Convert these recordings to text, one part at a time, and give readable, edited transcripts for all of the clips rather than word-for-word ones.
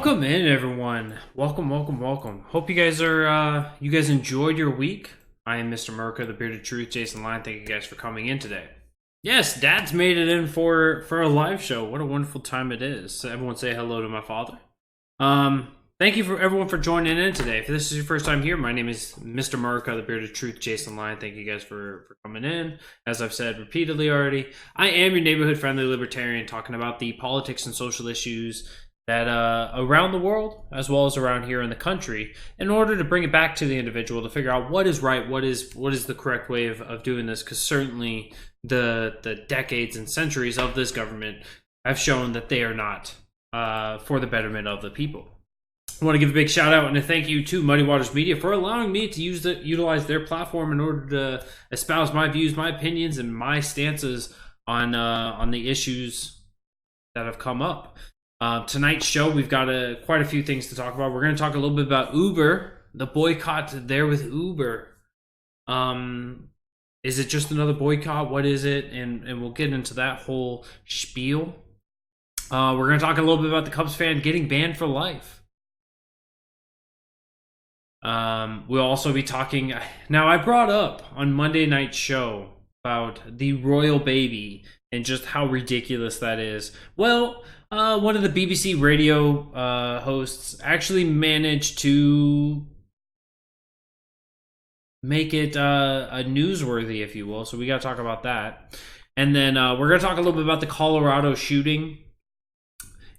Welcome in, everyone. Welcome. Hope you guys are you guys enjoyed your week. I am Mr. Merca, the Bearded Truth, Jason Line. Thank you guys for coming in today. Yes, Dad's made it in for a live show. What a wonderful time it is. Everyone say hello to my father. Thank you for everyone for joining in today. If this is your first time here, my name is Mr. Merca, the Bearded Truth, Jason Line. Thank you guys for coming in. As I've said repeatedly already, I am your neighborhood friendly libertarian talking about the politics and social issues that around the world as well as around here in the country, in order to bring it back to the individual to figure out what is right, what is the correct way of doing this, because certainly the decades and centuries of this government have shown that they are not for the betterment of the people. I want to give a big shout out and a thank you to Muddy Waters Media for allowing me to utilize their platform in order to espouse my views, my opinions, and my stances on the issues that have come up. Tonight's show, we've got quite a few things to talk about. We're going to talk a little bit about Uber, the boycott there with Uber. Is it just another boycott? What is it? And we'll get into that whole spiel. We're going to talk a little bit about the Cubs fan getting banned for life. We'll also be talking... Now, I brought up on Monday night's show about the royal baby and just how ridiculous that is. Well... one of the BBC radio hosts actually managed to make it a newsworthy, if you will. So we got to talk about that. And then we're going to talk a little bit about the Colorado shooting.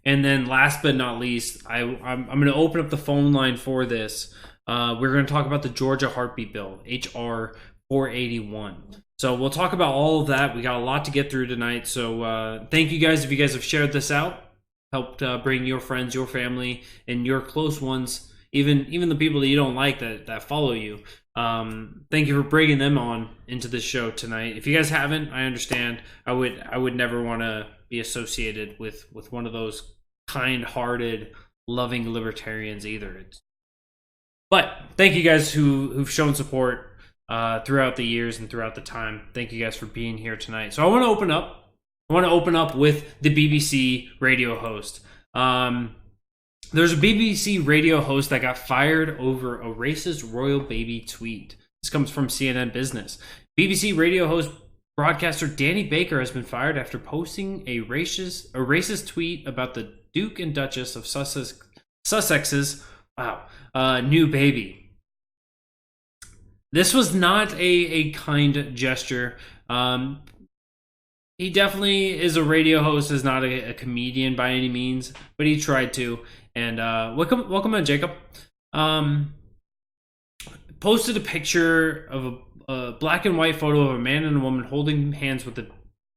And then last but not least, I'm going to open up the phone line for this. We're going to talk about the Georgia Heartbeat Bill, H.R. 481. So we'll talk about all of that. We got a lot to get through tonight. So thank you guys if you guys have shared this out. Helped bring your friends, your family, and your close ones, even the people that you don't like that follow you. Thank you for bringing them on into this show tonight. If you guys haven't, I understand. I would never want to be associated with one of those kind-hearted, loving libertarians either. But thank you guys who've shown support throughout the years and throughout the time. Thank you guys for being here tonight. So I want to open up with the BBC radio host. There's a BBC radio host that got fired over a racist royal baby tweet. This comes from CNN Business. BBC radio host broadcaster Danny Baker has been fired after posting a racist tweet about the Duke and Duchess of Sussex's new baby. This was not a kind gesture. He definitely is a radio host, is not a comedian by any means, but he tried to. And welcome in, Jacob. Posted a picture of a black and white photo of a man and a woman holding hands with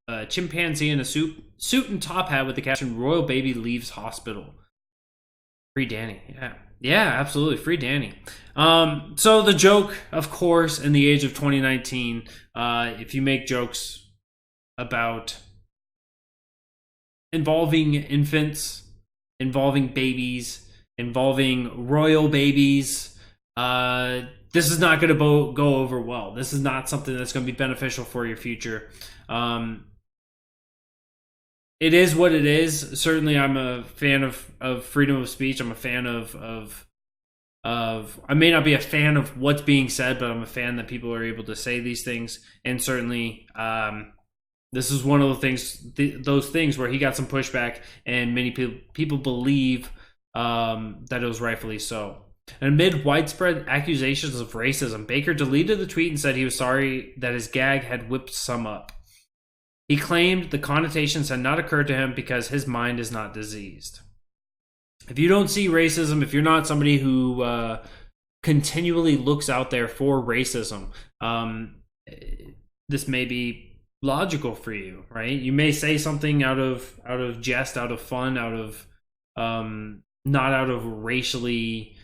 a chimpanzee in a suit and top hat with the caption "Royal Baby Leaves Hospital." Free Danny, yeah, absolutely, free Danny. So the joke, of course, in the age of 2019, if you make jokes about involving infants, involving babies, involving royal babies, this is not going to go over well. This is not something that's going to be beneficial for your future. It is what it is. Certainly, I'm a fan of freedom of speech. I'm a fan of I may not be a fan of what's being said, but I'm a fan that people are able to say these things. And certainly, this is one of the things, those things where he got some pushback, and many people believe that it was rightfully so. And amid widespread accusations of racism, Baker deleted the tweet and said he was sorry that his gag had whipped some up. He claimed the connotations had not occurred to him because his mind is not diseased. If you don't see racism, if you're not somebody who continually looks out there for racism, this may be logical for you, right? You may say something out of jest, out of fun, out of not out of racially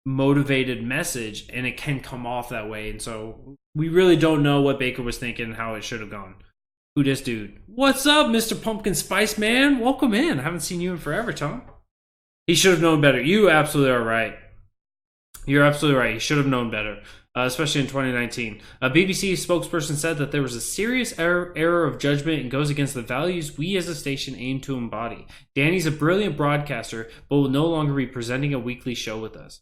motivated message, and it can come off that way. And so we really don't know what Baker was thinking and how it should have gone. Who this dude? What's up, Mr. Pumpkin Spice Man? Welcome in. I haven't seen you in forever, Tom. He should have known better. You absolutely are right. You're absolutely right. He should have known better. especially in 2019. A BBC spokesperson said that there was a serious error of judgment and goes against the values we as a station aim to embody. Danny's a brilliant broadcaster, but will no longer be presenting a weekly show with us.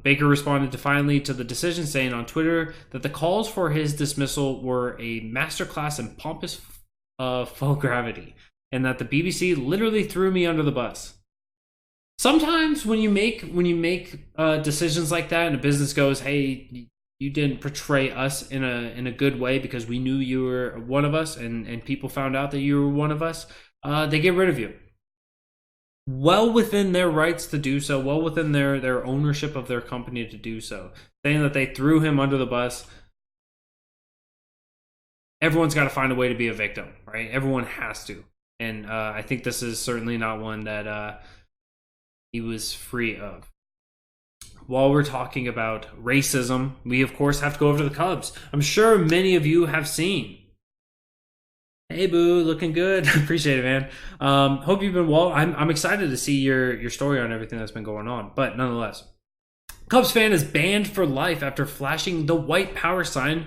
Baker responded defiantly to the decision, saying on Twitter that the calls for his dismissal were a masterclass in pompous faux gravity, and that the BBC literally threw me under the bus. Sometimes when you make decisions like that, and a business goes, "Hey, you didn't portray us in a good way because we knew you were one of us, and people found out that you were one of us," they get rid of you. Well within their rights to do so, well within their ownership of their company to do so. Saying that they threw him under the bus. Everyone's got to find a way to be a victim, right? Everyone has to. And I think this is certainly not one that he was free of. While we're talking about racism, we of course have to go over to the Cubs. I'm sure many of you have seen. Hey boo, looking good. Appreciate it, man. Hope you've been well. I'm excited to see your story on everything that's been going on. But nonetheless, Cubs fan is banned for life after flashing the white power sign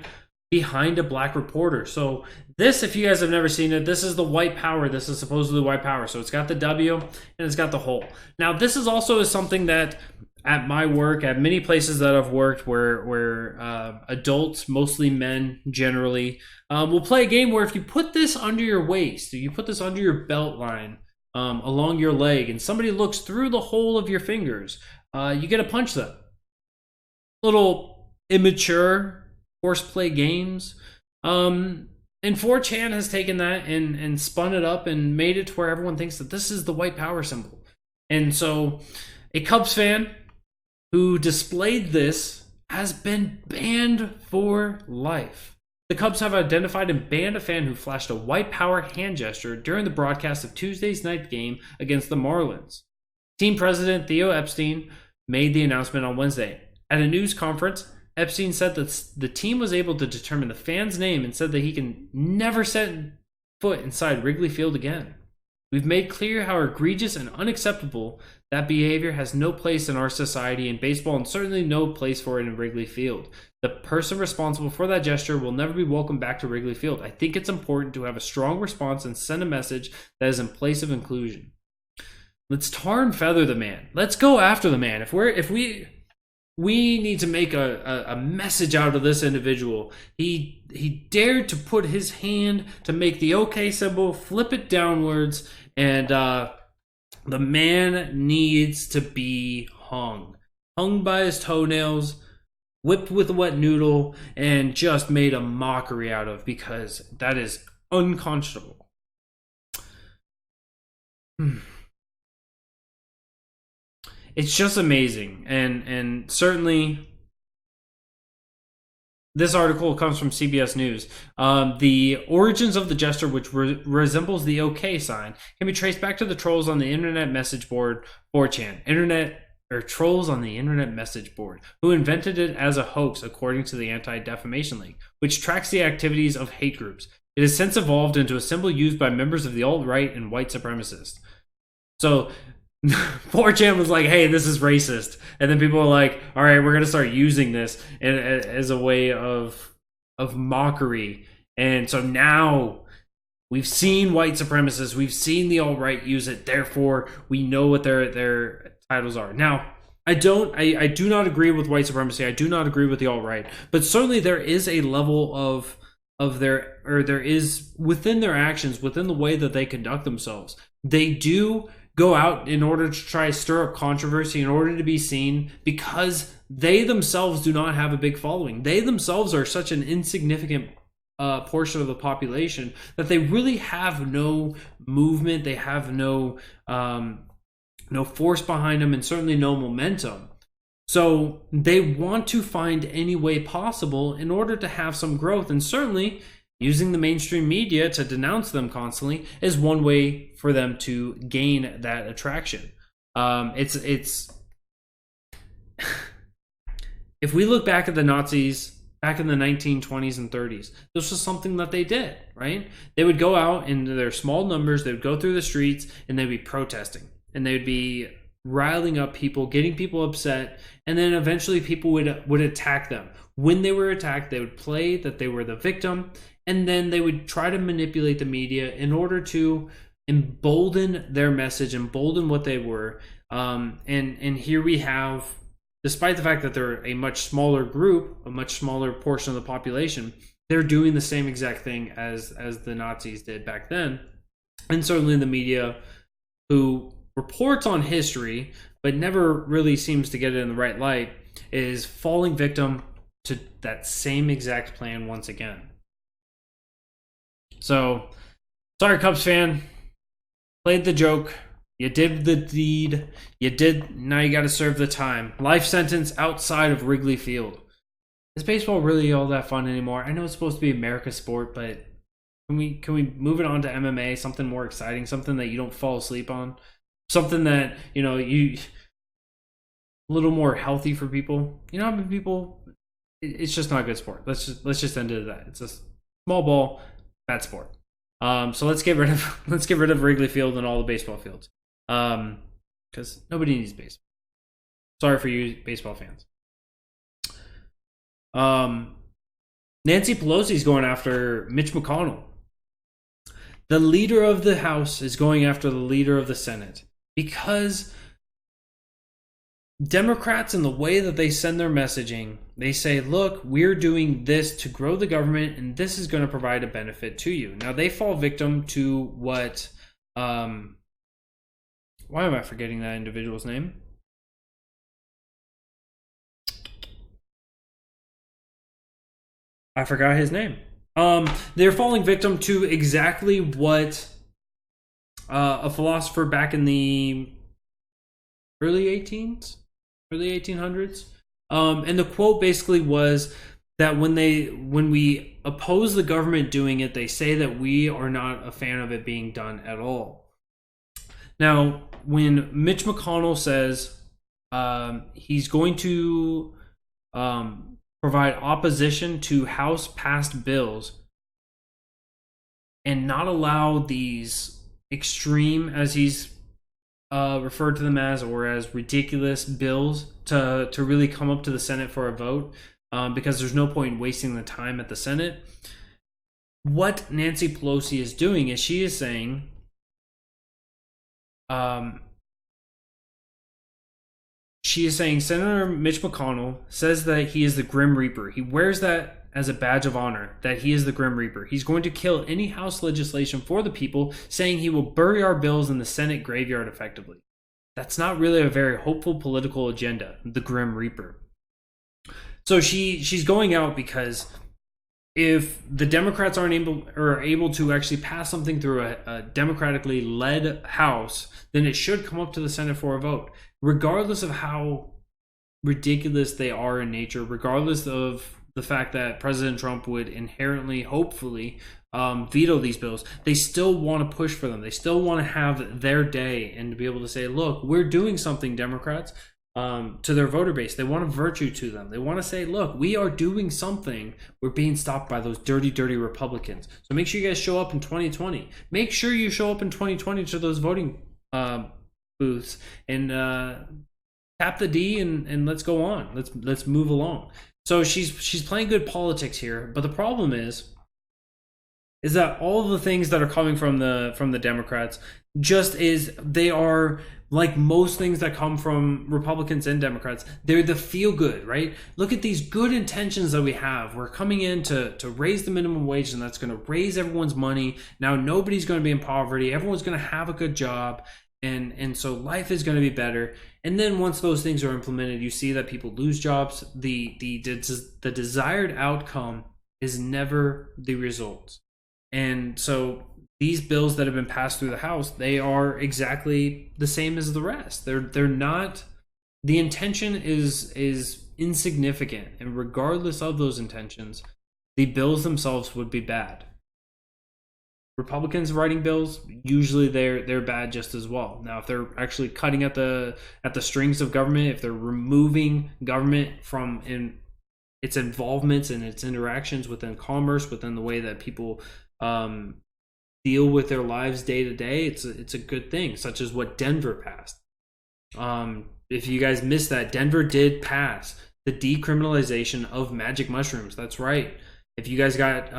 behind a black reporter. So this, if you guys have never seen it, this is the white power. This is supposedly white power. So it's got the W and it's got the hole. Now this is also something that at my work, at many places that I've worked, where adults, mostly men generally, will play a game where if you put this under your waist, you put this under your belt line, along your leg, and somebody looks through the hole of your fingers, you get to punch them. Little immature horseplay games. And 4chan has taken that and spun it up and made it to where everyone thinks that this is the white power symbol. And so a Cubs fan who displayed this has been banned for life. The Cubs have identified and banned a fan who flashed a white power hand gesture during the broadcast of Tuesday's night game against the Marlins. Team president Theo Epstein made the announcement on Wednesday. At a news conference, Epstein said that the team was able to determine the fan's name and said that he can never set foot inside Wrigley Field again. We've made clear how egregious and unacceptable that behavior has no place in our society in baseball and certainly no place for it in Wrigley Field. The person responsible for that gesture will never be welcomed back to Wrigley Field. I think it's important to have a strong response and send a message that is in place of inclusion. Let's tar and feather the man. Let's go after the man. If we need to make a message out of this individual. He dared to put his hand to make the OK symbol, flip it downwards, and the man needs to be hung by his toenails, whipped with a wet noodle, and just made a mockery out of, because that is unconscionable. It's just amazing, and certainly this article comes from CBS News. The origins of the gesture, which resembles the OK sign, can be traced back to the trolls on the internet message board 4chan. Trolls on the internet message board, who invented it as a hoax, according to the Anti-Defamation League, which tracks the activities of hate groups. It has since evolved into a symbol used by members of the alt-right and white supremacists. So 4chan was like, hey, this is racist. And then people were like, all right, we're going to start using this as a way of mockery. And so now we've seen white supremacists, we've seen the alt-right use it, therefore we know what their titles are. Now, I do not agree with white supremacy. I do not agree with the alt-right. But certainly there is a level there is within their actions, within the way that they conduct themselves. They do go out in order to try to stir up controversy, in order to be seen, because they themselves do not have a big following. They themselves are such an insignificant portion of the population that they really have no movement. They have no force behind them, and certainly no momentum. So they want to find any way possible in order to have some growth, and certainly using the mainstream media to denounce them constantly is one way for them to gain that attraction. It's if we look back at the Nazis back in the 1920s and 30s, this was something that they did, right? They would go out in their small numbers, they would go through the streets, and they'd be protesting, and they would be riling up people, getting people upset, and then eventually people would attack them. When they were attacked, they would play that they were the victim, and then they would try to manipulate the media in order to embolden their message, embolden what they were. And here we have, despite the fact that they're a much smaller group, a much smaller portion of the population, they're doing the same exact thing as the Nazis did back then. And certainly the media, who reports on history but never really seems to get it in the right light, is falling victim to that same exact plan once again. So, sorry, Cubs fan. Played the joke. You did the deed. Now you got to serve the time. Life sentence outside of Wrigley Field. Is baseball really all that fun anymore? I know it's supposed to be America's sport, but can we move it on to MMA, something more exciting, something that you don't fall asleep on, something that a little more healthy for people. How many people? It's just not a good sport. Let's just end it at that. It's a small ball, bad sport. So let's get rid of Wrigley Field and all the baseball fields, because nobody needs baseball. Sorry for you baseball fans. Nancy Pelosi's going after Mitch McConnell. The leader of the House is going after the leader of the Senate because Democrats, in the way that they send their messaging, they say, look, we're doing this to grow the government and this is going to provide a benefit to you. Now, they fall victim to what, why am I forgetting that individual's name? I forgot his name. They're falling victim to exactly what a philosopher back in the early 1800s. And the quote basically was that when we oppose the government doing it, they say that we are not a fan of it being done at all. Now, when Mitch McConnell says he's going to provide opposition to House-passed bills and not allow these extreme, as he's referred to them as, or as ridiculous bills to really come up to the Senate for a vote, because there's no point in wasting the time at the Senate. What Nancy Pelosi is doing is she is saying, Senator Mitch McConnell says that he is the Grim Reaper. He wears that as a badge of honor, that he is the Grim Reaper. He's going to kill any House legislation for the people, saying he will bury our bills in the Senate graveyard effectively. That's not really a very hopeful political agenda, the Grim Reaper. So she's going out because if the Democrats aren't able to actually pass something through a democratically led House, then it should come up to the Senate for a vote, regardless of how ridiculous they are in nature, regardless of the fact that President Trump would inherently, hopefully, veto these bills. They still want to push for them. They still want to have their day and to be able to say, look, we're doing something, Democrats, to their voter base. They want a virtue to them. They want to say, look, we are doing something. We're being stopped by those dirty, dirty Republicans. So make sure you guys show up in 2020. Make sure you show up in 2020 to those voting booths and tap the D and let's go on. Let's move along. So she's playing good politics here, but the problem is that all the things that are coming from the Democrats they are like most things that come from Republicans and Democrats. They're the feel good, right? Look at these good intentions that we have. We're coming in to raise the minimum wage, and that's going to raise everyone's money. Now nobody's going to be in poverty. Everyone's going to have a good job. And so life is going to be better. And then once those things are implemented, you see that people lose jobs. The desired outcome is never the result. And so these bills that have been passed through the House, they are exactly the same as the rest. They're not. The intention is insignificant, and regardless of those intentions, the bills themselves would be bad. Republicans writing bills, usually they're bad just as well. Now, if they're actually cutting at the strings of government, if they're removing government from its involvements and its interactions within commerce, within the way that people deal with their lives day to day, it's a good thing, such as what Denver passed. If you guys missed that, Denver did pass the decriminalization of magic mushrooms. That's right. If you guys got,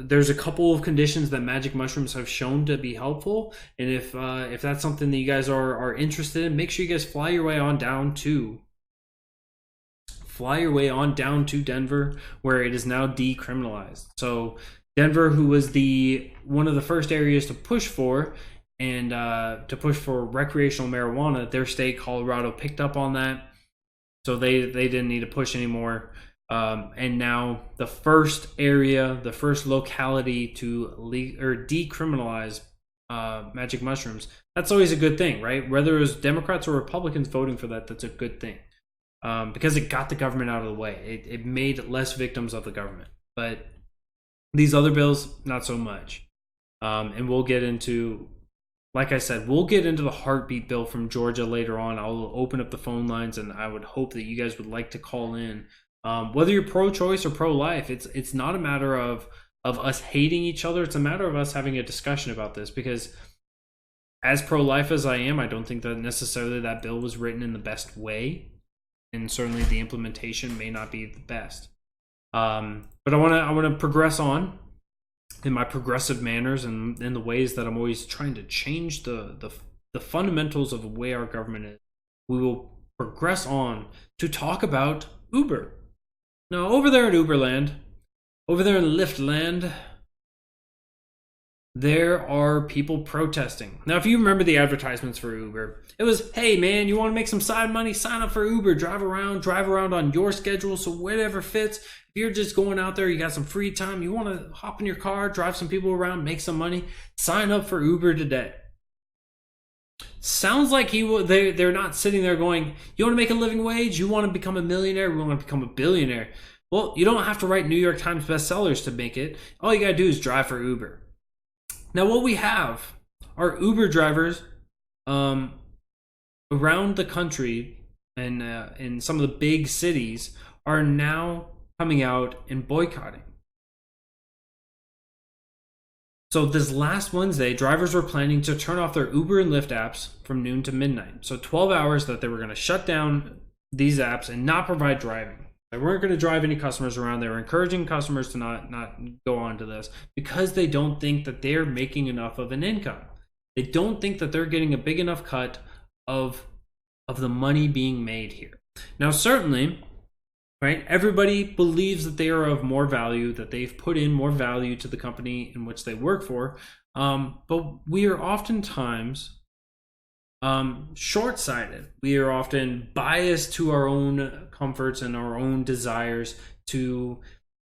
there's a couple of conditions that magic mushrooms have shown to be helpful, and if that's something that you guys are interested in, make sure you guys fly your way on down to Denver, where it is now decriminalized. So Denver, who was one of the first areas to push for recreational marijuana, their state, Colorado, picked up on that, so they didn't need to push anymore. And now the first locality to decriminalize magic mushrooms. That's always a good thing, right? Whether it was Democrats or Republicans voting for that, that's a good thing, because it got the government out of the way. It made less victims of the government. But these other bills, not so much. And we'll get into, like I said, we'll get into the heartbeat bill from Georgia later on. I'll open up the phone lines, and I would hope that you guys would like to call in. Whether you're pro-choice or pro-life, it's not a matter of us hating each other. It's a matter of us having a discussion about this, because as pro-life as I am, I don't think that necessarily that bill was written in the best way, and certainly the implementation may not be the best. But I want to progress on in my progressive manners and in the ways that I'm always trying to change the fundamentals of the way our government is. We will progress on to talk about Uber. Now, over there in Uberland, over there in Lyftland, there are people protesting. Now, if you remember the advertisements for Uber, it was, hey man, you want to make some side money? Sign up for Uber, drive around on your schedule, so whatever fits. If you're just going out there, you got some free time, you want to hop in your car, drive some people around, make some money, sign up for Uber today. Sounds like they're not sitting there going, you want to make a living wage? You want to become a millionaire? We want to become a billionaire. Well, you don't have to write New York Times bestsellers to make it. All you got to do is drive for Uber. Now, what we have are Uber drivers around the country, and in some of the big cities, are now coming out and boycotting. So this last Wednesday, drivers were planning to turn off their Uber and Lyft apps from noon to midnight. So 12 hours that they were going to shut down these apps and not provide driving. They weren't going to drive any customers around. They were encouraging customers to not go on to this, because they don't think that they're making enough of an income. They don't think that they're getting a big enough cut of the money being made here. Now, certainly, right, everybody believes that they are of more value, that they've put in more value to the company in which they work for. But we are oftentimes short-sighted. We are often biased to our own comforts and our own desires to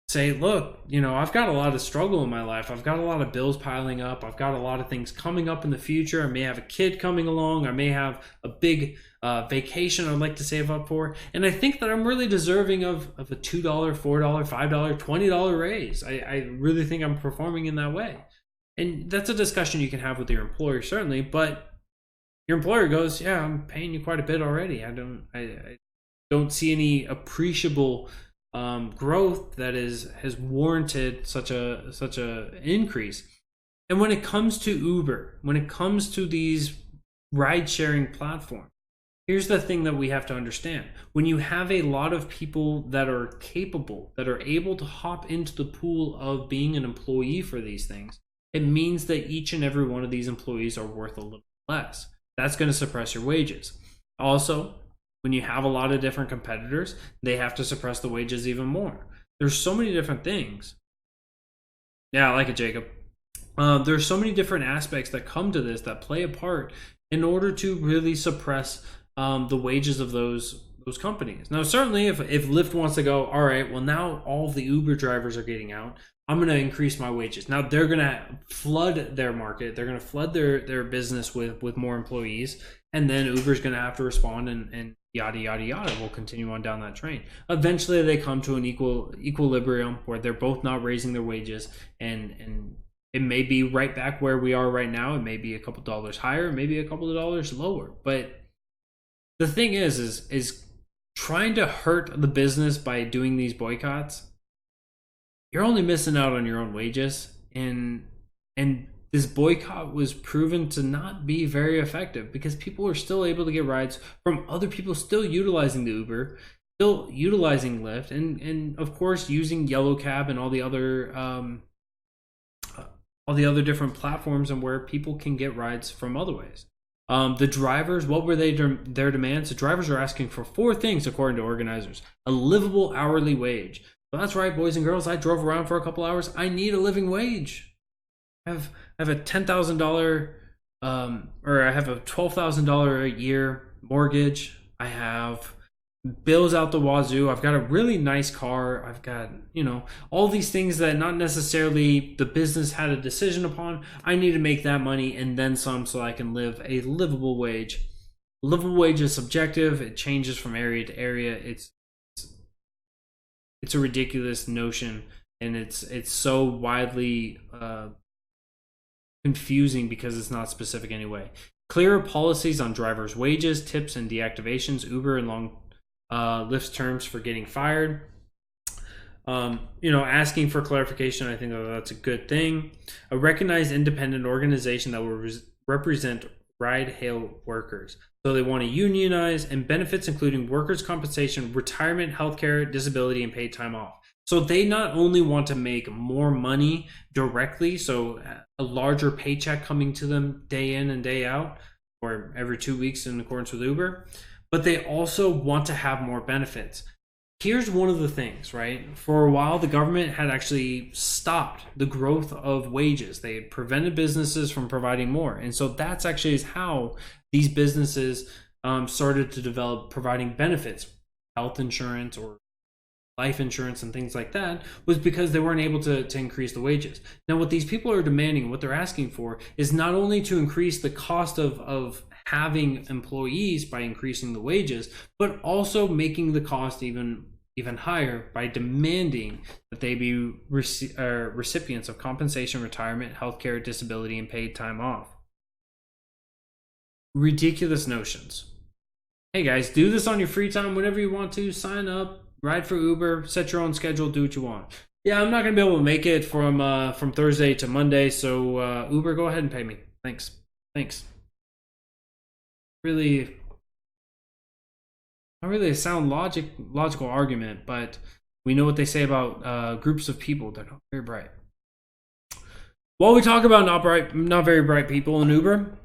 say, look, I've got a lot of struggle in my life. I've got a lot of bills piling up. I've got a lot of things coming up in the future. I may have a kid coming along. I may have a big vacation I'd like to save up for. And I think that I'm really deserving of a $2, $4, $5, $20 raise. I really think I'm performing in that way. And that's a discussion you can have with your employer, certainly, but your employer goes, yeah, I'm paying you quite a bit already. I don't see any appreciable growth that has warranted such a increase. And when it comes to Uber, when it comes to these ride-sharing platforms, here's the thing that we have to understand. When you have a lot of people that are capable, that are able to hop into the pool of being an employee for these things, it means that each and every one of these employees are worth a little less. That's going to suppress your wages. Also, when you have a lot of different competitors, they have to suppress the wages even more. There's so many different things. Yeah, I like it, Jacob. There's so many different aspects that come to this that play a part in order to really suppress the wages of those companies. Now, certainly, if Lyft wants to go, all right, well, now all of the Uber drivers are getting out, I'm going to increase my wages. Now they're going to flood their market. They're going to flood their business with more employees. And then Uber's going to have to respond and yada, yada, yada. We'll continue on down that train. Eventually they come to an equilibrium where they're both not raising their wages. And it may be right back where we are right now. It may be a couple dollars higher, maybe a couple of dollars lower. But the thing is trying to hurt the business by doing these boycotts, you're only missing out on your own wages, and this boycott was proven to not be very effective because people are still able to get rides from other people still utilizing the Uber, still utilizing Lyft, and of course using Yellow Cab and all the other different platforms and where people can get rides from other ways. The drivers, what were their demands? The drivers are asking for 4 things according to organizers: a livable hourly wage. So that's right, boys and girls. I drove around for a couple hours. I need a living wage. I have a $10,000 or I have a $12,000 a year mortgage. I have bills out the wazoo. I've got a really nice car. I've got, all these things that not necessarily the business had a decision upon. I need to make that money and then some so I can live a livable wage. Livable wage is subjective. It changes from area to area. It's a ridiculous notion, and it's so widely confusing because it's not specific anyway. Clearer policies on drivers' wages, tips, and deactivations. Uber and long Lyft's terms for getting fired. Asking for clarification, I think that's a good thing. A recognized independent organization that will represent ride-hail workers. So they want to unionize, and benefits including workers' compensation, retirement, healthcare, disability, and paid time off. So they not only want to make more money directly, so a larger paycheck coming to them day in and day out, or every 2 weeks in accordance with Uber, but they also want to have more benefits. Here's one of the things, right? For a while, the government had actually stopped the growth of wages. They had prevented businesses from providing more. And so that's actually how these businesses started to develop providing benefits, health insurance or life insurance and things like that, was because they weren't able to increase the wages. Now, what these people are demanding, what they're asking for, is not only to increase the cost of having employees by increasing the wages, but also making the cost even higher by demanding that they be recipients of compensation, retirement, healthcare, disability, and paid time off. Ridiculous notions. Hey guys, do this on your free time whenever you want to. Sign up, ride for Uber, set your own schedule, do what you want. Yeah, I'm not gonna be able to make it from Thursday to Monday, so Uber, go ahead and pay me. Thanks. Really, not really a sound logical argument, but we know what they say about groups of people. They're not very bright. While we talk about not very bright people in Uber,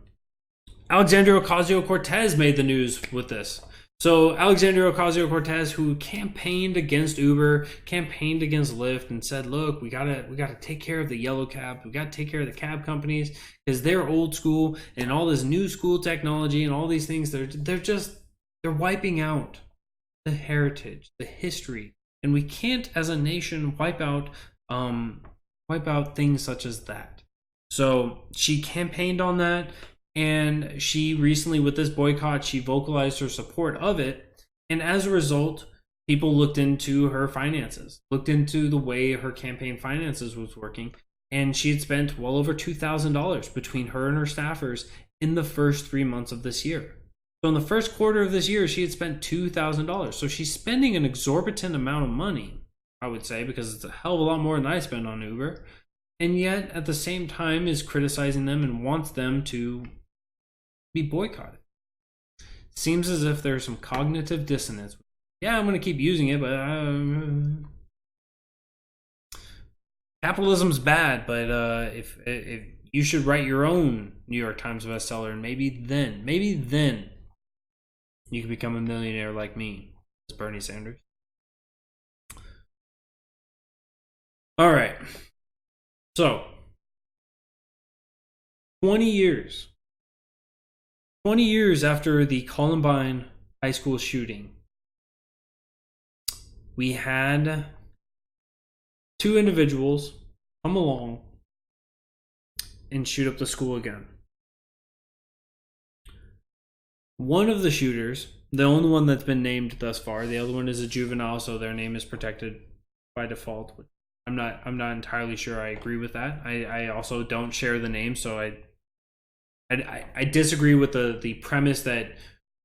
Alexandria Ocasio-Cortez made the news with this. So Alexandria Ocasio-Cortez, who campaigned against Uber, campaigned against Lyft, and said, "Look, we gotta take care of the yellow cab. We gotta take care of the cab companies because they're old school and all this new school technology and all these things. They're wiping out the heritage, the history, and we can't, as a nation, wipe out things such as that." So she campaigned on that. And she recently, with this boycott, she vocalized her support of it. And as a result, people looked into her finances, looked into the way her campaign finances was working. And she had spent well over $2,000 between her and her staffers in the first 3 months of this year. So in the first quarter of this year, she had spent $2,000. So she's spending an exorbitant amount of money, I would say, because it's a hell of a lot more than I spend on Uber. And yet, at the same time, is criticizing them and wants them to be boycotted. Seems as if there's some cognitive dissonance. Yeah, I'm going to keep using it, but capitalism's bad. But if you should write your own New York Times bestseller, and maybe then you can become a millionaire like me, as Bernie Sanders. All right. So, 20 years after the Columbine High School shooting, we had 2 individuals come along and shoot up the school again. One of the shooters, the only one that's been named thus far, the other one is a juvenile, so their name is protected by default. I'm not entirely sure I agree with that. I also don't share the name, so I disagree with the premise that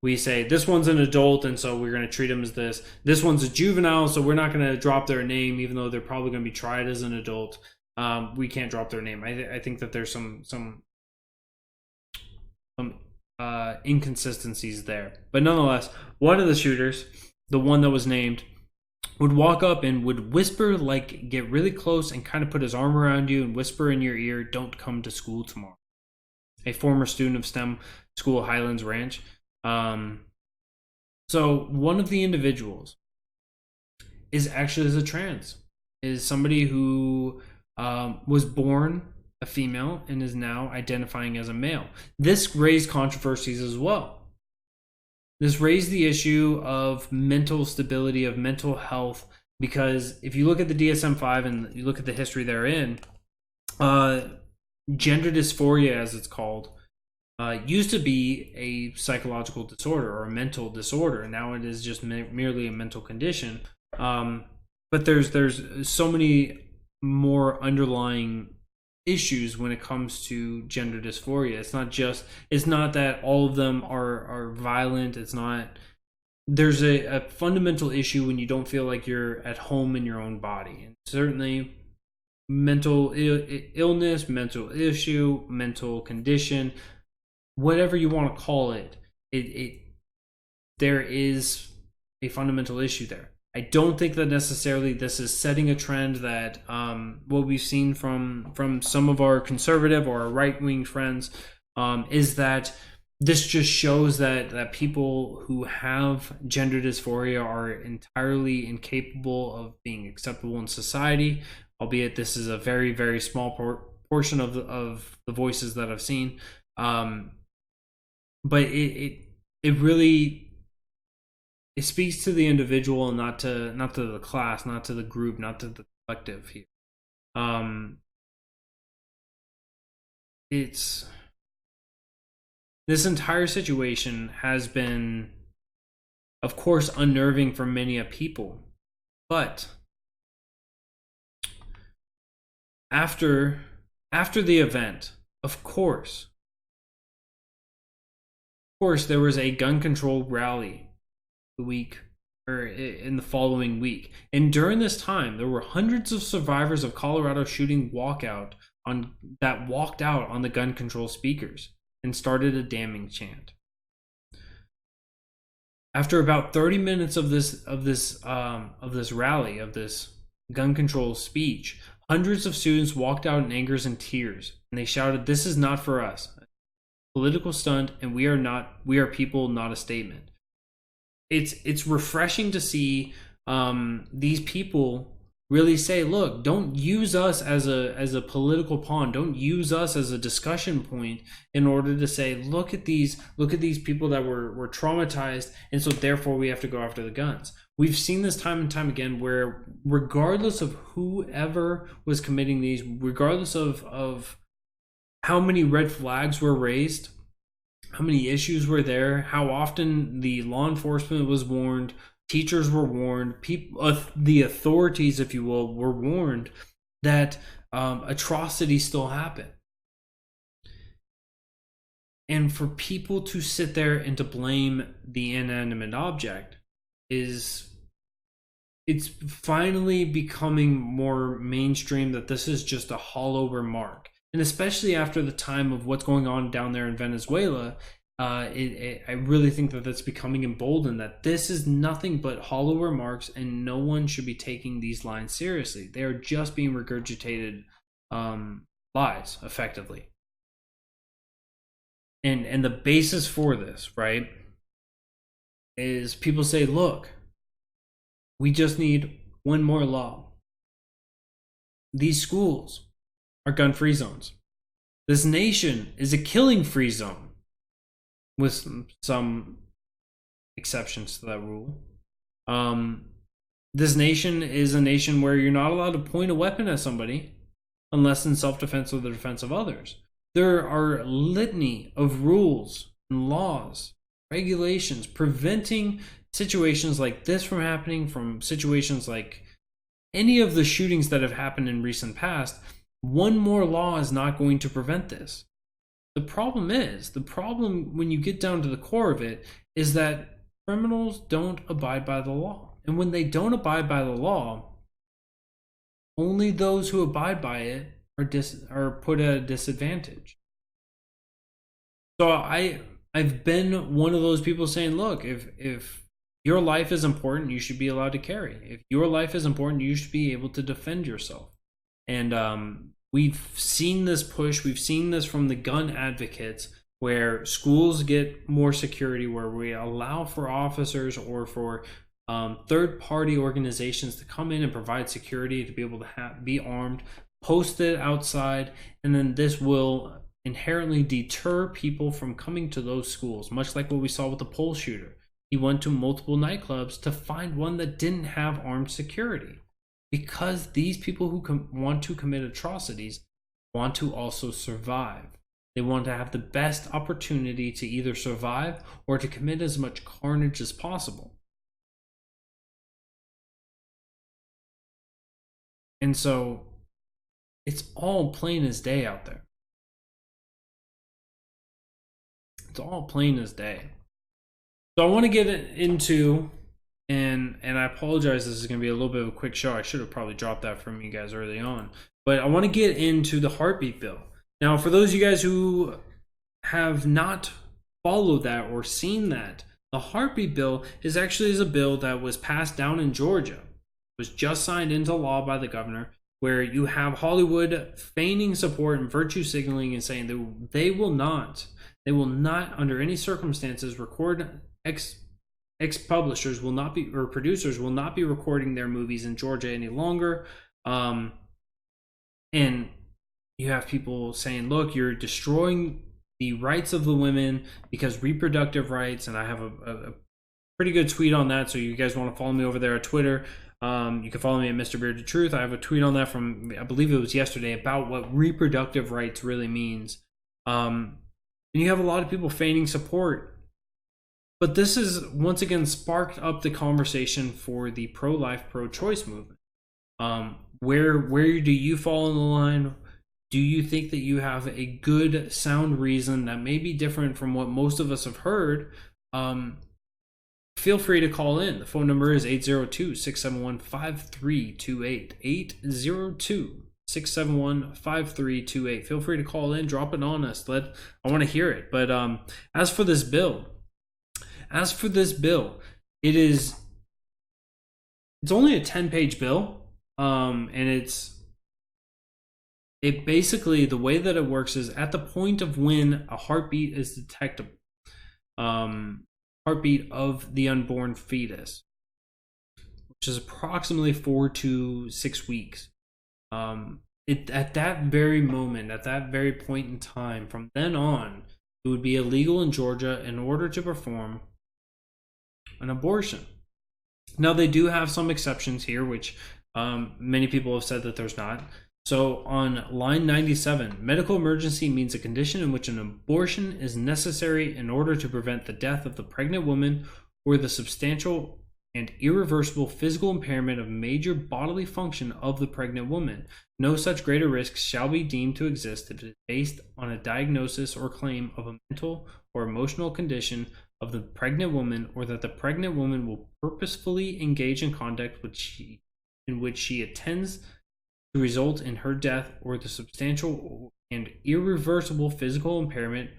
we say this one's an adult and so we're going to treat them as this. This one's a juvenile, so we're not going to drop their name even though they're probably going to be tried as an adult. We can't drop their name. I think that there's some inconsistencies there. But nonetheless, one of the shooters, the one that was named, would walk up and would whisper, like get really close and kind of put his arm around you and whisper in your ear, "Don't come to school tomorrow." A former student of STEM school, Highlands Ranch. So one of the individuals is actually a trans, is somebody who was born a female and is now identifying as a male. This raised controversies as well. This raised the issue of mental stability, of mental health, because if you look at the DSM-5 and you look at the history therein, gender dysphoria, as it's called, used to be a psychological disorder or a mental disorder, and now it is just merely a mental condition. But there's so many more underlying issues when it comes to gender dysphoria. It's not that all of them are violent. It's not. There's a fundamental issue when you don't feel like you're at home in your own body, and certainly mental illness, mental issue, mental condition, whatever you want to call it, there is a fundamental issue there. I don't think that necessarily this is setting a trend that what we've seen from some of our conservative or right-wing friends is that this just shows that people who have gender dysphoria are entirely incapable of being acceptable in society, albeit this is a very, very small portion of the voices that I've seen. But it really, it speaks to the individual and not to the class, not to the group, not to the collective here. This entire situation has been, of course, unnerving for many a people, but after the event, of course there was a gun control rally in the following week, and during this time there were hundreds of survivors of Colorado shooting walked out on the gun control speakers and started a damning chant. After about 30 minutes of this rally, of this gun control speech, hundreds of students walked out in anger and tears, and they shouted, "This is not for us. Political stunt, and we are people, not a statement." It's refreshing to see these people really say, "Look, don't use us as a political pawn. Don't use us as a discussion point in order to say, look at these people that were traumatized, and so therefore we have to go after the guns." We've seen this time and time again, where regardless of whoever was committing these, regardless of how many red flags were raised, how many issues were there, how often the law enforcement was warned, teachers were warned, people, the authorities, if you will, were warned that atrocities still happen. And for people to sit there and to blame the inanimate object it's finally becoming more mainstream that this is just a hollow remark. And especially after the time of what's going on down there in Venezuela, I really think that that's becoming emboldened, that this is nothing but hollow remarks and no one should be taking these lines seriously. They are just being regurgitated lies, effectively. And the basis for this, right, is people say, look, we just need one more law. These schools are gun-free zones. This nation is a killing-free zone, with some exceptions to that rule. This nation is a nation where you're not allowed to point a weapon at somebody unless in self-defense or the defense of others. There are a litany of rules and laws, regulations preventing situations like this from happening, from situations like any of the shootings that have happened in recent past. One more law is not going to prevent this. The problem when you get down to the core of it is that criminals don't abide by the law. And when they don't abide by the law, only those who abide by it are put at a disadvantage. So I've been one of those people saying, look, if your life is important, you should be allowed to carry. If your life is important, you should be able to defend yourself. And we've seen this push. We've seen this from the gun advocates, where schools get more security, where we allow for officers or for third-party organizations to come in and provide security, to be able to be armed, posted outside, and then this will inherently deter people from coming to those schools, much like what we saw with the pole shooter. He went to multiple nightclubs to find one that didn't have armed security, because these people who want to commit atrocities want to also survive. They want to have the best opportunity to either survive or to commit as much carnage as possible. And so it's all plain as day out there. It's all plain as day. So I want to get into, and I apologize, this is going to be a little bit of a quick show. I should have probably dropped that from you guys early on. But I want to get into the heartbeat bill. Now, for those of you guys who have not followed that or seen that, the heartbeat bill is a bill that was passed down in Georgia. It was just signed into law by the governor, where you have Hollywood feigning support and virtue signaling and saying that they will not under any circumstances record publishers will not be, or producers will not be recording their movies in Georgia any longer. And you have people saying, look, you're destroying the rights of the women because reproductive rights. And I have a pretty good tweet on that. So you guys want to follow me over there at Twitter, you can follow me at Mr. Bearded Truth. I have a tweet on that from, I believe it was yesterday, about what reproductive rights really means. And you have a lot of people feigning support. But this has once again sparked up the conversation for the pro-life, pro-choice movement. Where do you fall in the line? Do you think that you have a good, sound reason that may be different from what most of us have heard? Feel free to call in. The phone number is 802-671-5328. 802-671-5328. Feel free to call in, drop it on us. I want to hear it. But as for this bill, it's only a 10-page bill, and it basically, the way that it works is at the point of when a heartbeat is detectable, heartbeat of the unborn fetus, which is approximately 4 to 6 weeks. At that very moment, at that very point in time, from then on, it would be illegal in Georgia in order to perform an abortion. Now, they do have some exceptions here, which many people have said that there's not. So on line 97, medical emergency means a condition in which an abortion is necessary in order to prevent the death of the pregnant woman or the substantial and irreversible physical impairment of major bodily function of the pregnant woman. No such greater risk shall be deemed to exist if it is based on a diagnosis or claim of a mental or emotional condition of the pregnant woman, or that the pregnant woman will purposefully engage in conduct in which she intends to result in her death or the substantial and irreversible physical impairment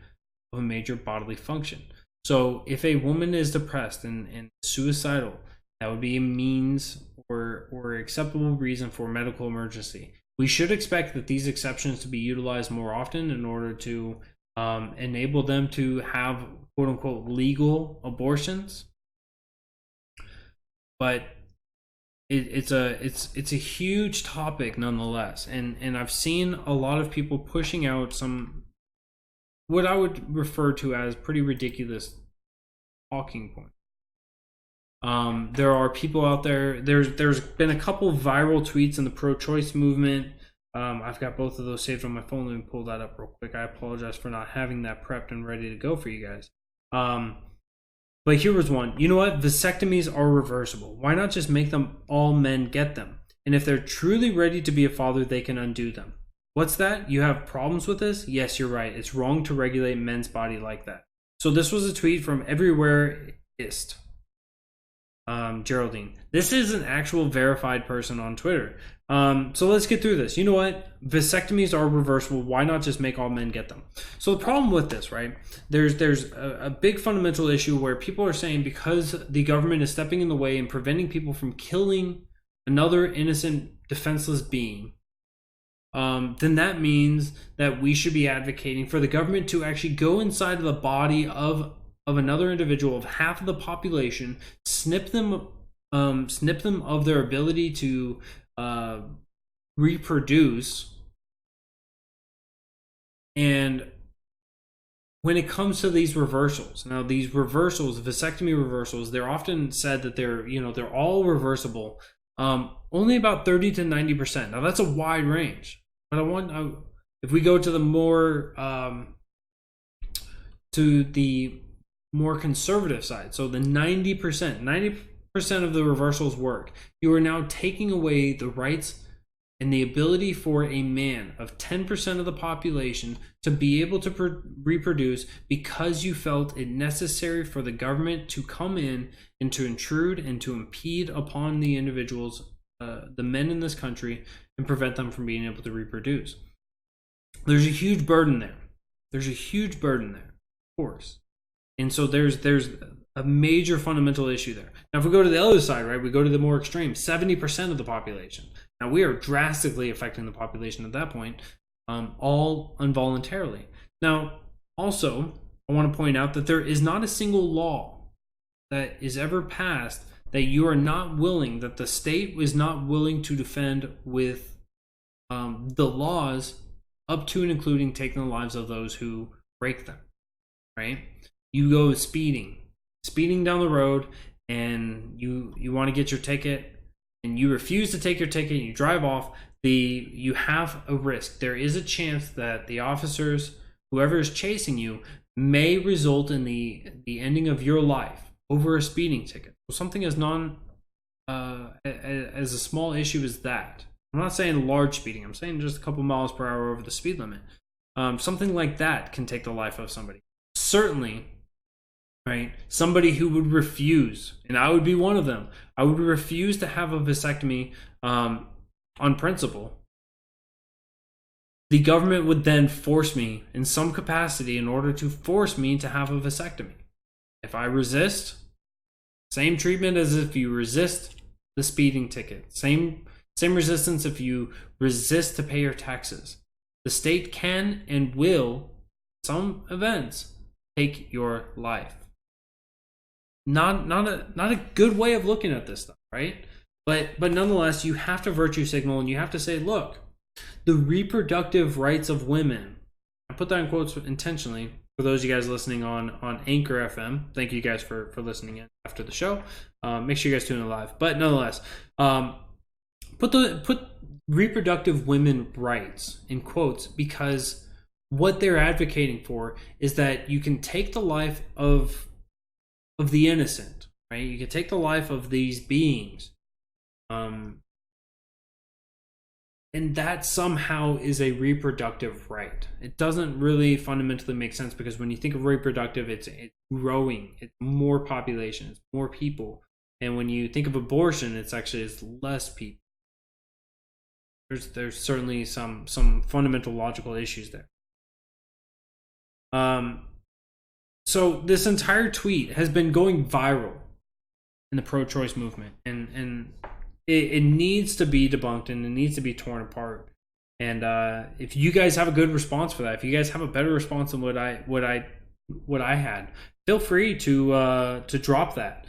of a major bodily function. So if a woman is depressed and suicidal, that would be a means or acceptable reason for medical emergency. We should expect that these exceptions to be utilized more often in order to enable them to have quote unquote legal abortions. But it's a huge topic nonetheless, and I've seen a lot of people pushing out some what I would refer to as pretty ridiculous talking points. There are people out there. There's been a couple viral tweets in the pro-choice movement. I've got both of those saved on my phone. Let me pull that up real quick. I apologize for not having that prepped and ready to go for you guys. But here was one. You know what? Vasectomies are reversible. Why not just make them all men get them? And if they're truly ready to be a father, they can undo them. What's that? You have problems with this? Yes, you're right. It's wrong to regulate men's body like that. So this was a tweet from Everywhereist. Geraldine. This is an actual verified person on Twitter. So let's get through this. You know what? Vasectomies are reversible. Why not just make all men get them? So the problem with this, right? There's a big fundamental issue where people are saying because the government is stepping in the way and preventing people from killing another innocent, defenseless being, then that means that we should be advocating for the government to actually go inside of the body of another individual, of half of the population, snip them of their ability to reproduce. And when it comes to these reversals, now these reversals, vasectomy reversals, they're often said that they're all reversible. Only about 30 to 90%. Now that's a wide range, but if we go to the more conservative side, so the 90% of the reversals work. You are now taking away the rights and the ability for a man of 10% of the population to be able to reproduce because you felt it necessary for the government to come in and to intrude and to impede upon the individuals, the men in this country, and prevent them from being able to reproduce. There's a huge burden there. Of course. And so there's a major fundamental issue there. Now, if we go to the other side, right, we go to the more extreme, 70% of the population. Now, we are drastically affecting the population at that point, all involuntarily. Now, also, I want to point out that there is not a single law that is ever passed that you are not willing, that the state is not willing to defend with the laws up to and including taking the lives of those who break them, right? You go speeding down the road, and you want to get your ticket, and you refuse to take your ticket, and you drive off. You have a risk. There is a chance that the officers, whoever is chasing you, may result in the ending of your life over a speeding ticket. So something as as a small issue as that. I'm not saying large speeding. I'm saying just a couple miles per hour over the speed limit. Something like that can take the life of somebody. Certainly, right? Somebody who would refuse, and I would be one of them. I would refuse to have a vasectomy on principle. The government would then force me in some capacity in order to force me to have a vasectomy. If I resist, same treatment as if you resist the speeding ticket. Same resistance if you resist to pay your taxes. The state can and will, some events, take your life. Not a good way of looking at this stuff, right? But nonetheless, you have to virtue signal, and you have to say, look, the reproductive rights of women. I put that in quotes intentionally for those of you guys listening on Anchor FM. Thank you guys for listening in after the show. Make sure you guys tune in live. But nonetheless, put reproductive women rights in quotes, because what they're advocating for is that you can take the life of the innocent, right? You can take the life of these beings, and that somehow is a reproductive right. It doesn't really fundamentally make sense, because when you think of reproductive, it's growing, it's more population, it's more people. And when you think of abortion, it's less people. There's certainly some fundamental logical issues there. So this entire tweet has been going viral in the pro-choice movement, and it needs to be debunked, and it needs to be torn apart. And if you guys have a good response for that, if you guys have a better response than what I had, feel free to drop that.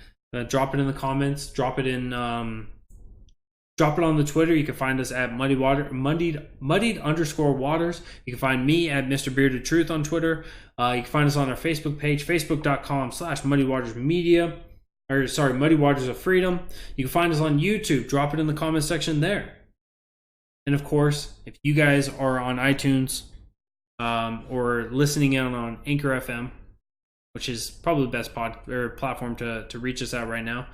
Drop it in the comments. Drop it on the Twitter. You can find us at muddied_waters. You can find me at Mr. Bearded Truth on Twitter. You can find us on our Facebook page, facebook.com/muddywaters Muddy Waters of Freedom. You can find us on YouTube. Drop it in the comment section there. And of course, if you guys are on iTunes or listening in on Anchor FM, which is probably the best platform to reach us at right now,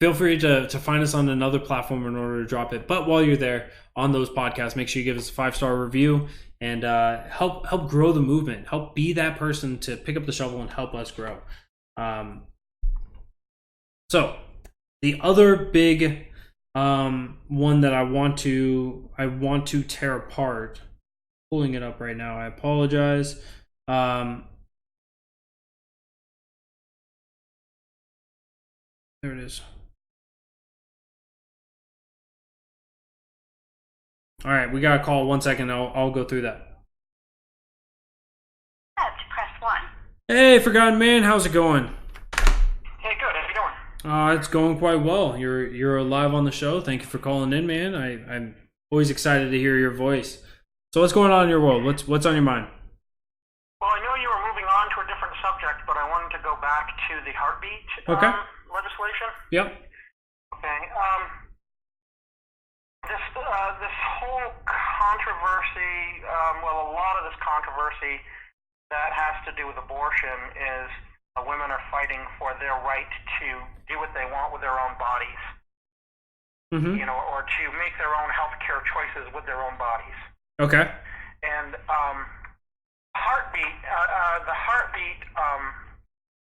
feel free to find us on another platform in order to drop it. But while you're there on those podcasts, make sure you give us a 5-star review and help grow the movement. Help be that person to pick up the shovel and help us grow. So the other big one that I want to tear apart. Pulling it up right now. I apologize. There it is. All right, we got a call. 1 second. I'll go through that. Press 1. Hey, Forgotten Man, how's it going? Hey, good. How you doing? It's going quite well. You're live on the show. Thank you for calling in, man. I'm always excited to hear your voice. So what's going on in your world? What's on your mind? Well, I know you were moving on to a different subject, but I wanted to go back to the heartbeat legislation. Yep. Okay. This whole controversy, well, a lot of this controversy that has to do with abortion is women are fighting for their right to do what they want with their own bodies, Mm-hmm. or to make their own healthcare choices with their own bodies. Okay. And the heartbeat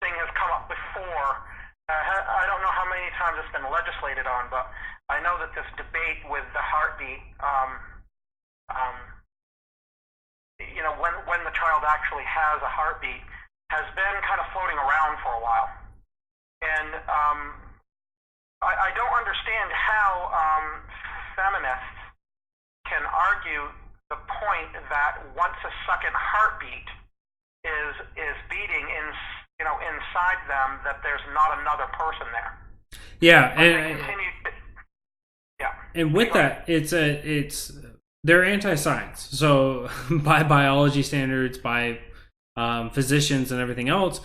thing has come up before. I don't know how many times it's been legislated on, but I know that this debate with the heartbeat, when the child actually has a heartbeat, has been kind of floating around for a while. And I don't understand how feminists can argue the point that once a second heartbeat is beating inside them, that there's not another person there. Yeah, and with that, they're anti-science. So by biology standards, by physicians and everything else,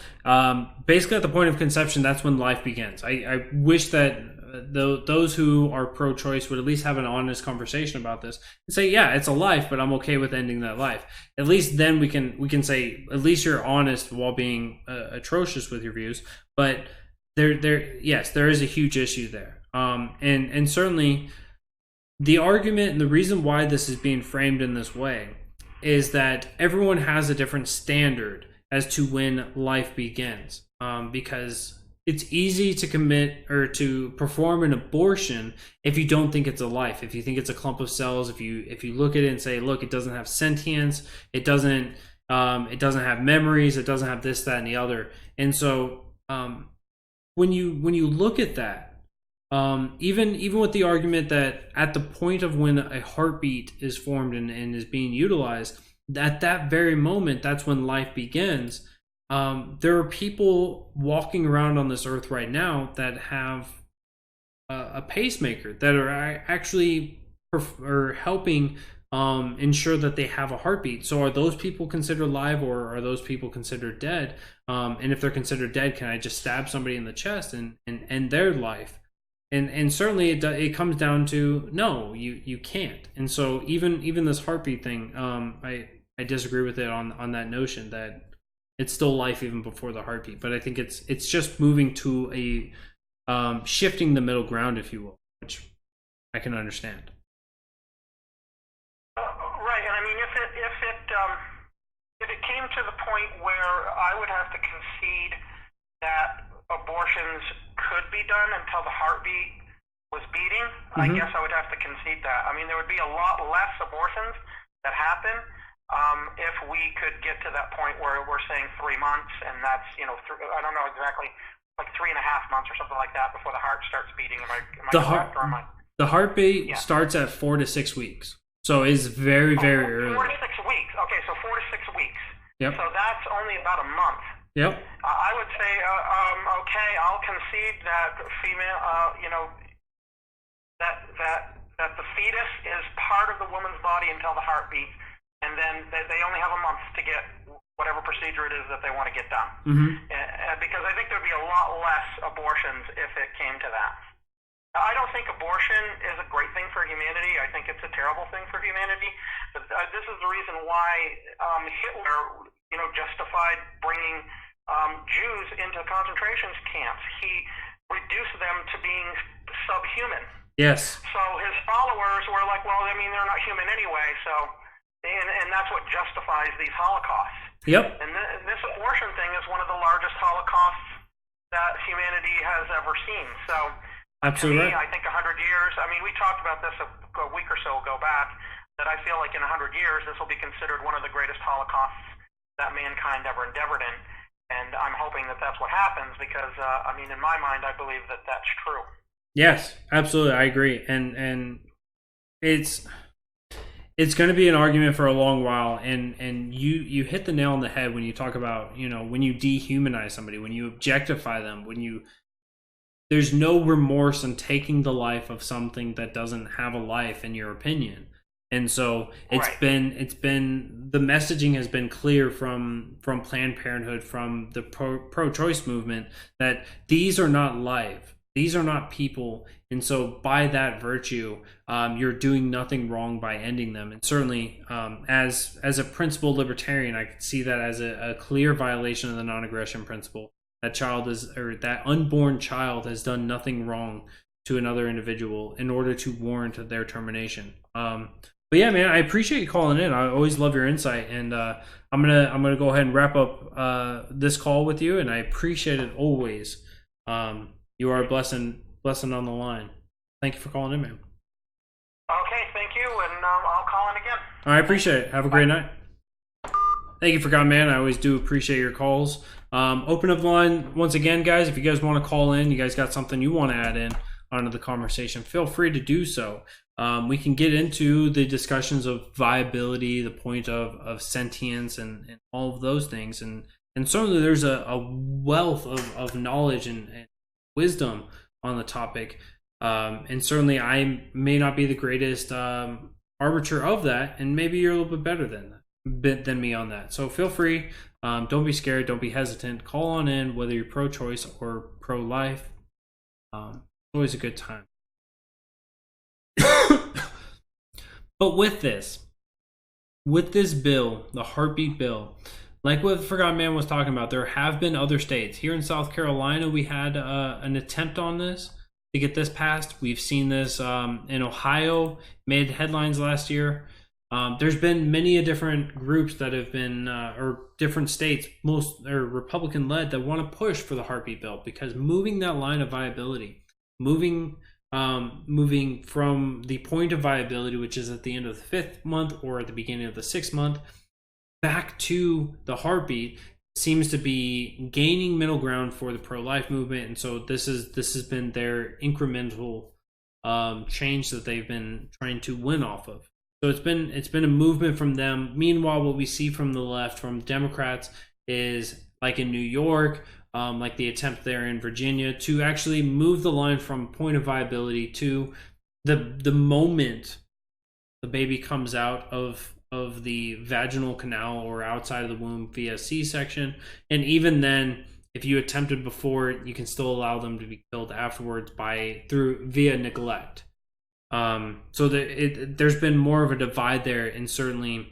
basically at the point of conception, that's when life begins. I wish that those who are pro-choice would at least have an honest conversation about this and say, yeah, it's a life, but I'm okay with ending that life. At least then we can say, at least you're honest while being atrocious with your views. But yes, there is a huge issue there. And certainly the argument and the reason why this is being framed in this way is that everyone has a different standard as to when life begins, because it's easy to commit or to perform an abortion if you don't think it's a life. If you think it's a clump of cells, if you look at it and say, look, it doesn't have sentience, it doesn't have memories, it doesn't have this, that, and the other. And so when you look at that, even with the argument that at the point of when a heartbeat is formed and is being utilized, at that very moment, that's when life begins. There are people walking around on this earth right now that have a pacemaker that are actually helping ensure that they have a heartbeat. So are those people considered alive, or are those people considered dead? And if they're considered dead, can I just stab somebody in the chest and end their life? And certainly it comes down to no, you can't. And so even this heartbeat thing, I disagree with it on that notion that it's still life even before the heartbeat. But I think it's just moving to a shifting the middle ground, if you will, which I can understand. Right, and I mean, if it came to the point where I would have to concede that abortions could be done until the heartbeat was beating, I guess I would have to concede that. I mean, there would be a lot less abortions that happen if we could get to that point where we're saying 3 months, and that's, I don't know exactly, like 3.5 months or something like that before the heart starts beating. Am I correct, or am I? The heartbeat starts at 4 to 6 weeks, so it's very, very early. 4 to 6 weeks. Okay, so 4 to 6 weeks. Yep. So that's only about a month. Yep. I would say, okay, I'll concede that female, that the fetus is part of the woman's body until the heartbeat, and then they only have a month to get whatever procedure it is that they want to get done. Because I think there'd be a lot less abortions if it came to that. I don't think abortion is a great thing for humanity. I think it's a terrible thing for humanity. But this is the reason why Hitler, justified bringing Jews into concentration camps. He reduced them to being subhuman. Yes. So his followers were like, well, I mean, they're not human anyway. So, and that's what justifies these holocausts. Yep. And this abortion thing is one of the largest holocausts that humanity has ever seen. So, absolutely, to me, I think 100 years. I mean, we talked about this a week or so ago back. That I feel like in 100 years, this will be considered one of the greatest holocausts that mankind ever endeavored in. And I'm hoping that that's what happens because, I mean, in my mind, I believe that that's true. Yes, absolutely, I agree, and it's going to be an argument for a long while, and you hit the nail on the head when you talk about, you know, when you dehumanize somebody, when you objectify them, there's no remorse in taking the life of something that doesn't have a life, in your opinion. And so it's been the messaging has been clear from Planned Parenthood, from the pro-choice movement, that these are not life, these are not people, and so by that virtue, you're doing nothing wrong by ending them. And certainly, as a principled libertarian, I could see that as a clear violation of the non-aggression principle. That unborn child has done nothing wrong to another individual in order to warrant their termination. But yeah, man, I appreciate you calling in. I always love your insight, and I'm gonna go ahead and wrap up this call with you, and I appreciate it always. You are a blessing on the line. Thank you for calling in, man. Okay, thank you, and I'll call in again. I appreciate it. Have a great night. Thank you for calling, man. I always do appreciate your calls. Open up the line once again, guys. If you guys want to call in, you guys got something you want to add in onto the conversation, feel free to do so. We can get into the discussions of viability, the point of sentience, and all of those things. And certainly there's a wealth of knowledge and wisdom on the topic. And certainly I may not be the greatest arbiter of that, and maybe you're a little bit better than me on that. So feel free. Don't be scared. Don't be hesitant. Call on in, whether you're pro-choice or pro-life. Always a good time. But with this bill, the heartbeat bill, like what Forgotten Man was talking about, there have been other states. Here in South Carolina, we had an attempt on this to get this passed. We've seen this in Ohio, made headlines last year. There's been many different groups that have been, or different states, most are Republican-led, that want to push for the heartbeat bill, because moving that line of viability, moving from the point of viability, which is at the end of the 5th month or at the beginning of the 6th month, back to the heartbeat, seems to be gaining middle ground for the pro-life movement. And so this has been their incremental change that they've been trying to win off of. So it's been a movement from them. Meanwhile, what we see from the left, from Democrats, is like in New York, like the attempt there in Virginia, to actually move the line from point of viability to the moment the baby comes out of the vaginal canal or outside of the womb via C-section. And even then, if you attempted before, you can still allow them to be killed afterwards via neglect. So there's been more of a divide there, and certainly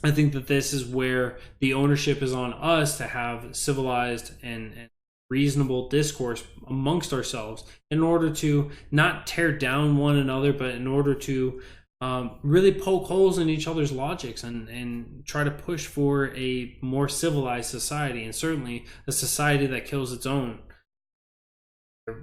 I think that this is where the ownership is on us to have civilized and reasonable discourse amongst ourselves in order to not tear down one another, but in order to really poke holes in each other's logics and try to push for a more civilized society, and certainly a society that kills its own.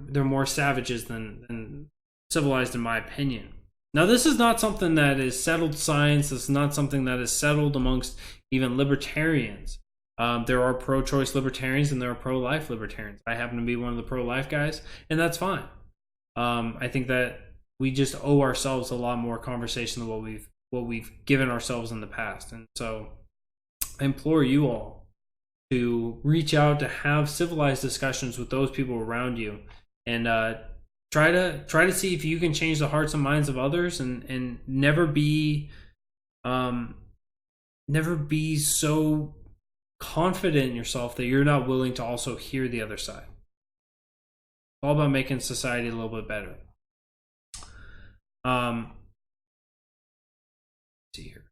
They're more savages than civilized, in my opinion. Now, this is not something that is settled science. This is not something that is settled amongst even libertarians. There are pro-choice libertarians and there are pro-life libertarians. I happen to be one of the pro-life guys, and that's fine. I think that we just owe ourselves a lot more conversation than what we've given ourselves in the past. And so I implore you all to reach out, to have civilized discussions with those people around you, and try to see if you can change the hearts and minds of others, and never be so confident in yourself that you're not willing to also hear the other side. It's all about making society a little bit better. Let's see here.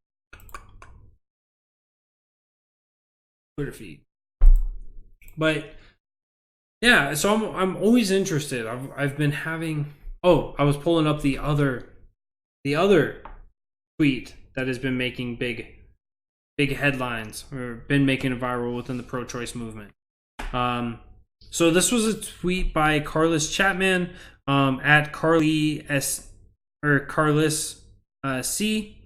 Twitter feed. But yeah, so I'm always interested. I've been having. Oh, I was pulling up the other tweet that has been making big headlines, or been making it viral within the pro-choice movement. So this was a tweet by Carlos Chapman at Carly S or Carlos C,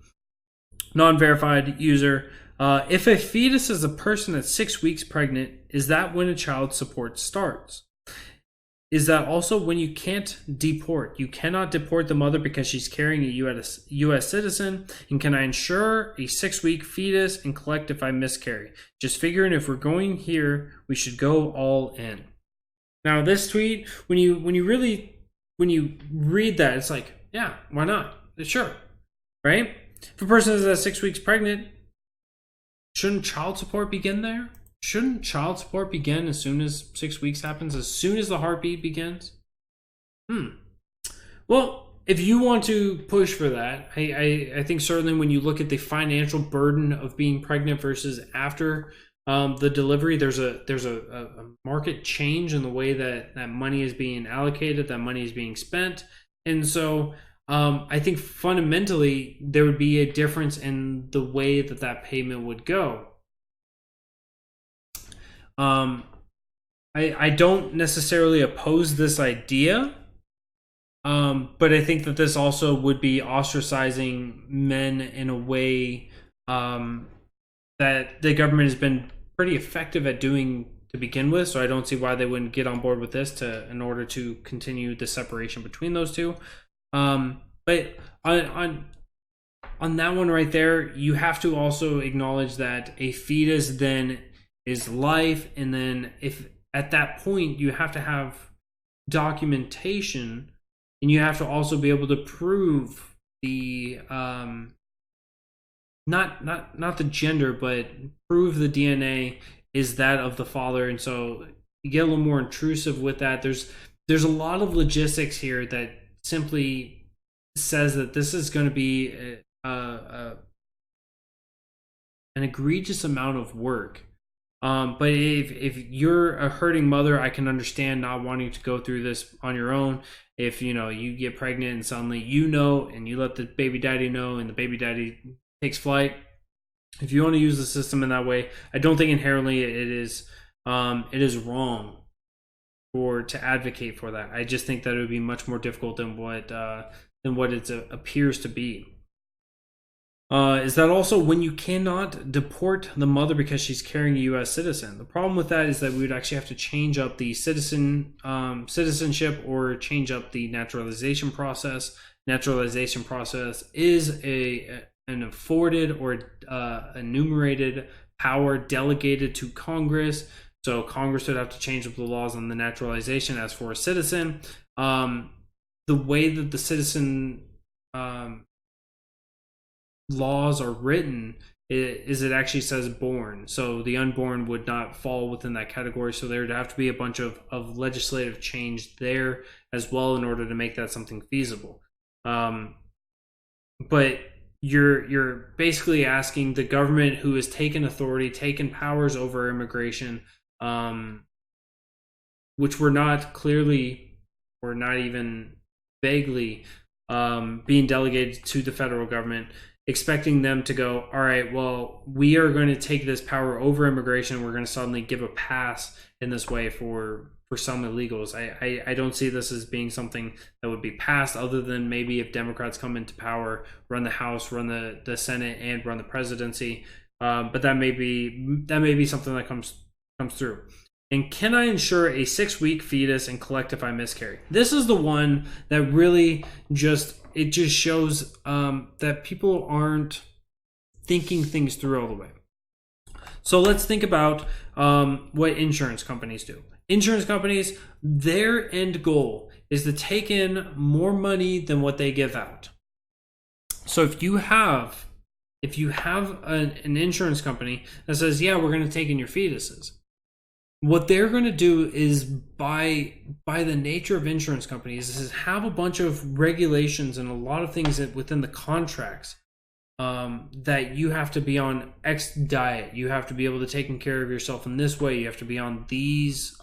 non-verified user. If a fetus is a person at 6 weeks pregnant, is that when a child support starts? Is that also when you can't deport? You cannot deport the mother because she's carrying a U.S. citizen. And can I insure a 6-week fetus and collect if I miscarry? Just figuring if we're going here, we should go all in. Now this tweet, when you read that, it's like, yeah, why not? Sure, right? If a person is at 6 weeks pregnant, shouldn't child support begin there? Shouldn't child support begin as soon as 6 weeks happens, as soon as the heartbeat begins? Well, if you want to push for that, I think certainly when you look at the financial burden of being pregnant versus after the delivery, there's a market change in the way that money is being allocated, that money is being spent. And so I think fundamentally there would be a difference in the way that payment would go. I don't necessarily oppose this idea, but I think that this also would be ostracizing men in a way that the government has been pretty effective at doing to begin with. So I don't see why they wouldn't get on board with this in order to continue the separation between those two. But on that one right there, you have to also acknowledge that a fetus then is life, and then if at that point you have to have documentation, and you have to also be able to prove the not the gender, but prove the DNA is that of the father. And so you get a little more intrusive with that. There's a lot of logistics here that simply says that this is going to be an egregious amount of work. But if you're a hurting mother, I can understand not wanting to go through this on your own. If you get pregnant and suddenly and you let the baby daddy know, and the baby daddy takes flight. If you want to use the system in that way, I don't think inherently it is wrong to advocate for that. I just think that it would be much more difficult than what it appears to be. Is that also when you cannot deport the mother because she's carrying a U.S. citizen? The problem with that is that we would actually have to change up the citizenship or change up the naturalization process. Naturalization process is an afforded or enumerated power delegated to Congress. So Congress would have to change up the laws on the naturalization. As for a citizen, the way that the citizen laws are written is it actually says born, so the unborn would not fall within that category. So there would have to be a bunch of legislative change there as well in order to make that something feasible. But you're basically asking the government, who has taken authority, taken powers over immigration, which were not clearly or not even vaguely being delegated to the federal government, expecting them to go, all right, well, we are going to take this power over immigration. We're going to suddenly give a pass in this way for some illegals. I don't see this as being something that would be passed, other than maybe if Democrats come into power, run the House, run the Senate, and run the presidency. But that may be something that comes through. And can I insure a 6-week fetus and collect if I miscarry? This is the one that really just shows that people aren't thinking things through all the way. So let's think about what insurance companies do. Insurance companies, their end goal is to take in more money than what they give out. So if you have an insurance company that says, yeah, we're going to take in your fetuses, what they're going to do is, by the nature of insurance companies, is have a bunch of regulations and a lot of things within the contracts that you have to be on X diet. You have to be able to take care of yourself in this way. You have to be on these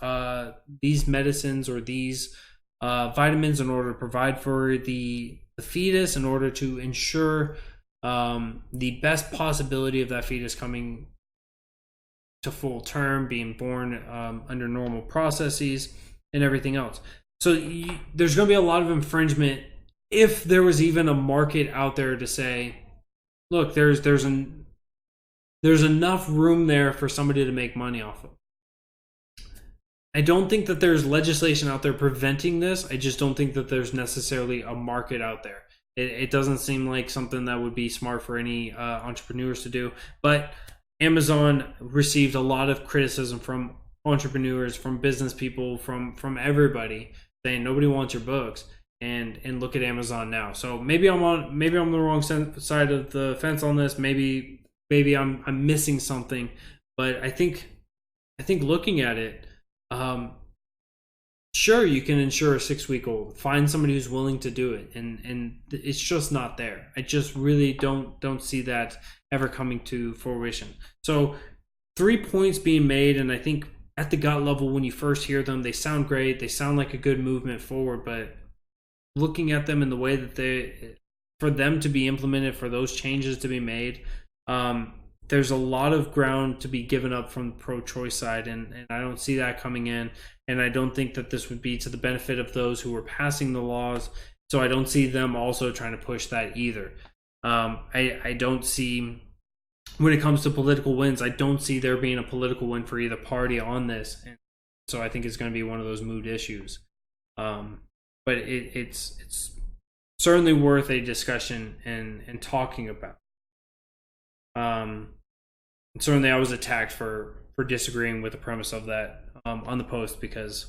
medicines or these vitamins in order to provide for the fetus, in order to ensure the best possibility of that fetus coming to full term, being born under normal processes, and everything else. So there's going to be a lot of infringement if there was even a market out there to say, look, there's enough room there for somebody to make money off of. I don't think that there's legislation out there preventing this. I just don't think that there's necessarily a market out there. It doesn't seem like something that would be smart for any entrepreneurs to do. But Amazon received a lot of criticism from entrepreneurs, from business people, from everybody, saying nobody wants your books. And look at Amazon now. So maybe I'm the wrong side of the fence on this. Maybe I'm missing something. But I think looking at it, sure, you can insure a 6-week-old. Find somebody who's willing to do it, and it's just not there. I just really don't see that ever coming to fruition. So 3 points being made, and I think at the gut level, when you first hear them, they sound great. They sound like a good movement forward, but looking at them in the way that for them to be implemented, for those changes to be made, there's a lot of ground to be given up from the pro-choice side, and I don't see that coming in, and I don't think that this would be to the benefit of those who were passing the laws, so I don't see them also trying to push that either. I don't see, when it comes to political wins, I don't see there being a political win for either party on this, and so I think it's going to be one of those moot issues. But it's certainly worth a discussion and talking about. Certainly I was attacked for disagreeing with the premise of that on the post, because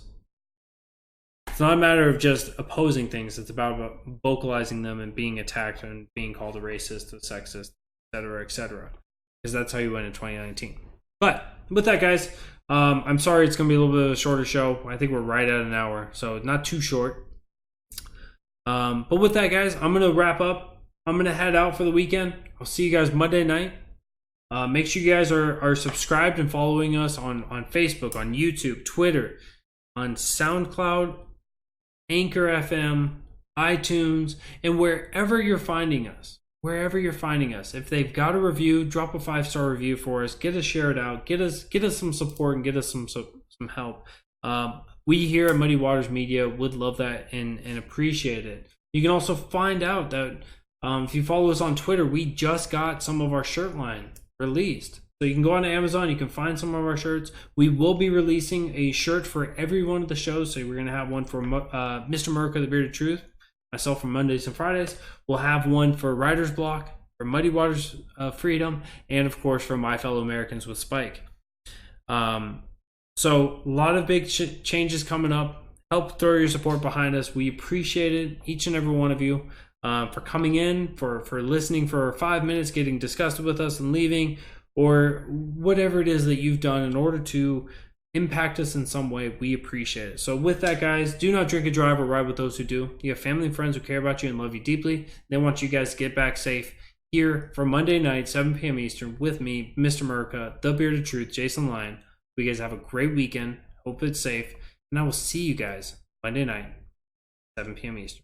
it's not a matter of just opposing things. It's about vocalizing them and being attacked and being called a racist, a sexist, etc., because that's how you went in 2019. But with that, guys, I'm sorry it's going to be a little bit of a shorter show. I think we're right at an hour, so not too short. But with that, guys, I'm going to wrap up. I'm going to head out for the weekend. I'll see you guys Monday night. Make sure you guys are subscribed and following us on Facebook, on YouTube, Twitter, on SoundCloud, Anchor FM, iTunes, and wherever you're finding us. Wherever you're finding us. If they've got a review, drop a 5-star review for us. Get us shared out. Get us some support and get us some help. We here at Muddy Waters Media would love that and appreciate it. You can also find out that if you follow us on Twitter, we just got some of our shirt line released. So you can go on to Amazon, you can find some of our shirts. We will be releasing a shirt for every one of the shows. So we're going to have one for Mr. America, the Bearded Truth, myself from Mondays and Fridays. We'll have one for Writer's Block, for Muddy Waters Freedom, and of course for My Fellow Americans with Spike. So a lot of big changes coming up. Help throw your support behind us. We appreciate it, each and every one of you, for coming in, for listening for 5 minutes, getting disgusted with us and leaving, or whatever it is that you've done in order to impact us in some way. We appreciate it. So with that, guys, do not drink and drive or ride with those who do. You have family and friends who care about you and love you deeply. They want you guys to get back safe. Here for Monday night, 7 p.m. Eastern, with me, Mr. America, the Bearded Truth, Jason Lyon. You guys have a great weekend. Hope it's safe. And I will see you guys Monday night, 7 p.m. Eastern.